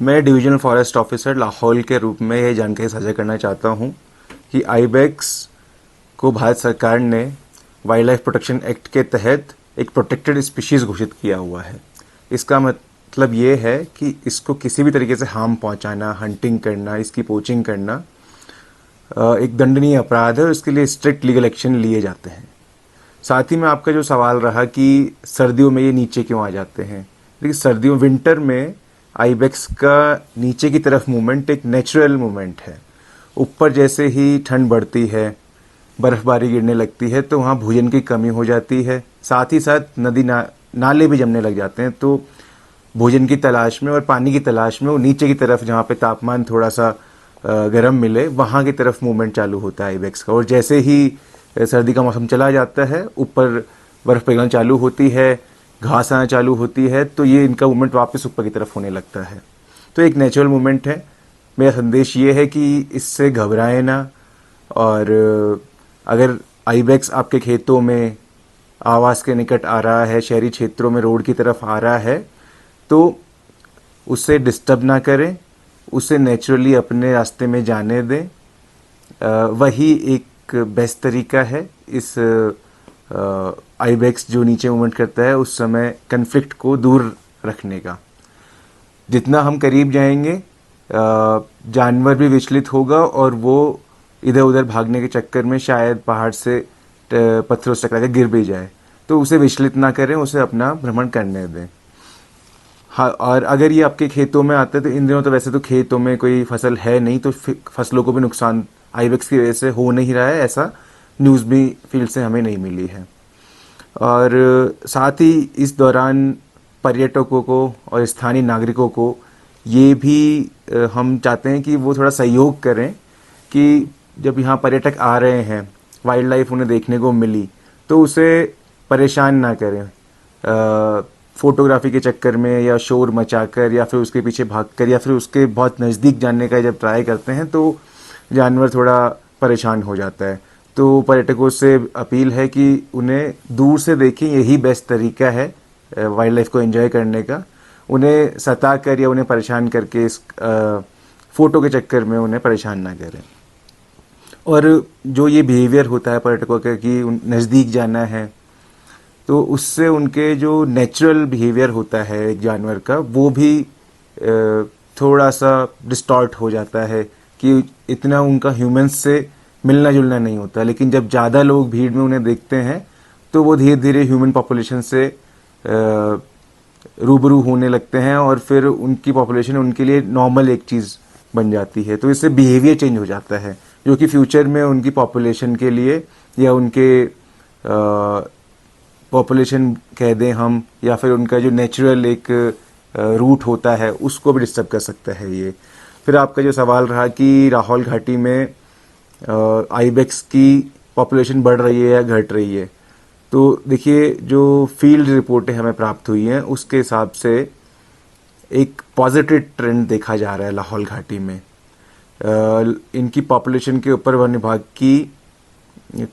मैं divisional forest officer Lahaul के रूप में ये जानकारी साझा करना चाहता हूँ कि आइबेक्स को भारत सरकार ने वाइल्ड लाइफ प्रोटेक्शन एक्ट के तहत एक प्रोटेक्टेड स्पीशीज़ घोषित किया हुआ है। इसका मतलब ये है कि इसको किसी भी तरीके से हार्म पहुंचाना, हंटिंग करना, इसकी पोचिंग करना एक दंडनीय अपराध है और इसके लिए स्ट्रिक्ट लीगल एक्शन लिए जाते हैं। साथ ही में आपका जो सवाल रहा कि सर्दियों में ये नीचे क्यों आ जाते हैं, देखिए सर्दियों विंटर में आइबेक्स का नीचे की तरफ मूवमेंट एक नेचुरल मूवमेंट है। ऊपर जैसे ही ठंड बढ़ती है, बर्फबारी गिरने लगती है तो वहाँ भोजन की कमी हो जाती है। साथ ही साथ नदी नाले भी जमने लग जाते हैं, तो भोजन की तलाश में और पानी की तलाश में वो नीचे की तरफ जहाँ पे तापमान थोड़ा सा गर्म मिले वहाँ की तरफ मूवमेंट चालू होता है आइबेक्स का। और जैसे ही सर्दी का मौसम चला जाता है, ऊपर बर्फ पिघलना चालू होती है, घास आना चालू होती है, तो ये इनका मूवमेंट वापस ऊपर की तरफ होने लगता है। तो एक नेचुरल मूवमेंट है। मेरा संदेश ये है कि इससे घबराएं ना, और अगर आइबेक्स आपके खेतों में, आवास के निकट आ रहा है, शहरी क्षेत्रों में रोड की तरफ आ रहा है, तो उसे डिस्टर्ब ना करें, उसे नेचुरली अपने रास्ते में जाने दें। वही एक बेस्ट तरीका है इस आइबेक्स जो नीचे मूवमेंट करता है उस समय कन्फ्लिक्ट को दूर रखने का। जितना हम करीब जाएंगे जानवर भी विचलित होगा और वो इधर उधर भागने के चक्कर में शायद पहाड़ से पत्थरों से टकरा के गिर भी जाए, तो उसे विचलित ना करें, उसे अपना भ्रमण करने दें। हाँ, और अगर ये आपके खेतों में आता है तो इन दिनों तो वैसे तो खेतों में कोई फसल है नहीं, तो फसलों को भी नुकसान आइबेक्स की वजह से हो नहीं रहा है, ऐसा न्यूज़ भी फील्ड से हमें नहीं मिली है। और साथ ही इस दौरान पर्यटकों को और स्थानीय नागरिकों को ये भी हम चाहते हैं कि वो थोड़ा सहयोग करें कि जब यहाँ पर्यटक आ रहे हैं, वाइल्ड लाइफ उन्हें देखने को मिली, तो उसे परेशान ना करें फोटोग्राफी के चक्कर में, या शोर मचाकर, या फिर उसके पीछे भागकर, या फिर उसके बहुत नज़दीक जाने का जब ट्राई करते हैं तो जानवर थोड़ा परेशान हो जाता है। तो पर्यटकों से अपील है कि उन्हें दूर से देखें, यही बेस्ट तरीका है वाइल्ड लाइफ को एंजॉय करने का। उन्हें सता कर या उन्हें परेशान करके इस फ़ोटो के चक्कर में उन्हें परेशान ना करें। और जो ये बिहेवियर होता है पर्यटकों का कि नज़दीक जाना है, तो उससे उनके जो नेचुरल बिहेवियर होता है एक जानवर का, वो भी थोड़ा सा डिस्टॉर्ट हो जाता है कि इतना उनका ह्यूमंस से मिलना जुलना नहीं होता। लेकिन जब ज़्यादा लोग भीड़ में उन्हें देखते हैं तो वो धीरे धीरे ह्यूमन पॉपुलेशन से रूबरू होने लगते हैं और फिर उनकी पॉपुलेशन उनके लिए नॉर्मल एक चीज़ बन जाती है। तो इससे बिहेवियर चेंज हो जाता है, जो कि फ्यूचर में उनकी पॉपुलेशन के लिए, या उनके पॉपुलेशन कह दें हम, या फिर उनका जो नेचुरल एक रूट होता है उसको भी डिस्टर्ब कर सकता है ये। फिर आपका जो सवाल रहा कि लाहौल घाटी में आइबेक्स की पॉपुलेशन बढ़ रही है या घट रही है, तो देखिए जो फील्ड रिपोर्टें हमें प्राप्त हुई हैं उसके हिसाब से एक पॉजिटिव ट्रेंड देखा जा रहा है लाहौल घाटी में। इनकी पॉपुलेशन के ऊपर वन विभाग की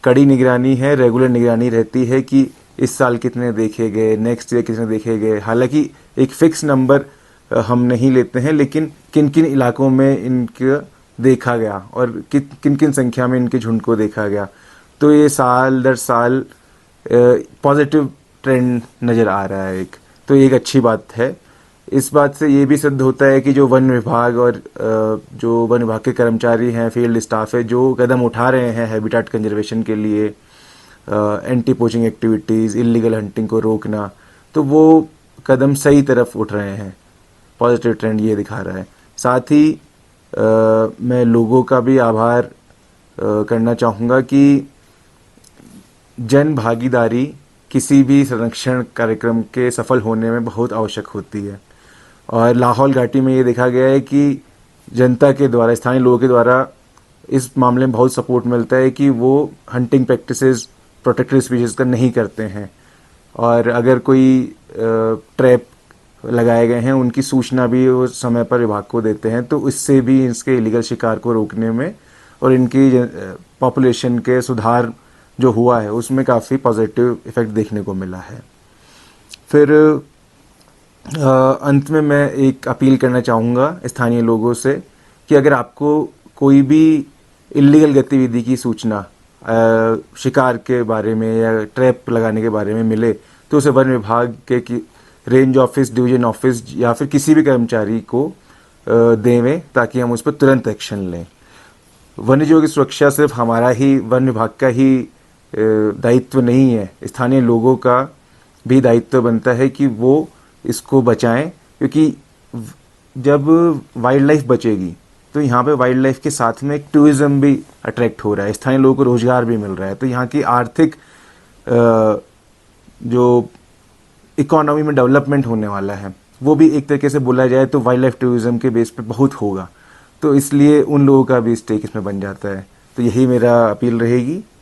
कड़ी निगरानी है, रेगुलर निगरानी रहती है कि इस साल कितने देखे गए, नेक्स्ट ईयर कितने देखे गए। हालांकि एक फिक्स नंबर हम नहीं लेते हैं, लेकिन किन किन इलाकों में इनका देखा गया और किन किन संख्या में इनके झुंड को देखा गया, तो ये साल दर साल पॉजिटिव ट्रेंड नज़र आ रहा है एक, तो ये एक अच्छी बात है। इस बात से ये भी सिद्ध होता है कि जो वन विभाग और जो वन विभाग के कर्मचारी हैं, फील्ड स्टाफ है, जो कदम उठा रहे हैं हैबिटेट कंजर्वेशन के लिए, anti poaching activities, illegal hunting को रोकना, तो वो कदम सही तरफ उठ रहे हैं। पॉजिटिव ट्रेंड ये दिखा रहा है। साथ ही मैं लोगों का भी आभार करना चाहूँगा कि जन भागीदारी किसी भी संरक्षण कार्यक्रम के सफल होने में बहुत आवश्यक होती है। और लाहौल घाटी में ये देखा गया है कि जनता के द्वारा, स्थानीय लोगों के द्वारा इस मामले में बहुत सपोर्ट मिलता है कि वो हंटिंग प्रैक्टिसेस प्रोटेक्टेड स्पीशीज़ का नहीं करते हैं, और अगर कोई ट्रैप लगाए गए हैं उनकी सूचना भी वो समय पर विभाग को देते हैं। तो इससे भी इसके इलीगल शिकार को रोकने में और इनकी पॉपुलेशन के सुधार जो हुआ है उसमें काफ़ी पॉजिटिव इफेक्ट देखने को मिला है। फिर अंत में मैं एक अपील करना चाहूँगा स्थानीय लोगों से कि अगर आपको कोई भी इलीगल गतिविधि की सूचना शिकार के बारे में या ट्रैप लगाने के बारे में मिले तो उसे वन विभाग के की रेंज ऑफिस, डिवीजन ऑफिस या फिर किसी भी कर्मचारी को देवें ताकि हम उस पर तुरंत एक्शन लें। वन्यजीवों की सुरक्षा सिर्फ हमारा ही वन विभाग का ही दायित्व नहीं है, स्थानीय लोगों का भी दायित्व बनता है कि वो इसको बचाएं, क्योंकि जब वाइल्ड लाइफ बचेगी तो यहाँ पे वाइल्ड लाइफ के साथ में एक टूरिज्म भी अट्रैक्ट हो रहा है, स्थानीय लोगों को रोजगार भी मिल रहा है, तो यहाँ की आर्थिक जो इकोनॉमी में डेवलपमेंट होने वाला है वो भी एक तरीके से बोला जाए तो वाइल्ड लाइफ टूरिज्म के बेस पे बहुत होगा, तो इसलिए उन लोगों का भी स्टेक इसमें बन जाता है। तो यही मेरा अपील रहेगी।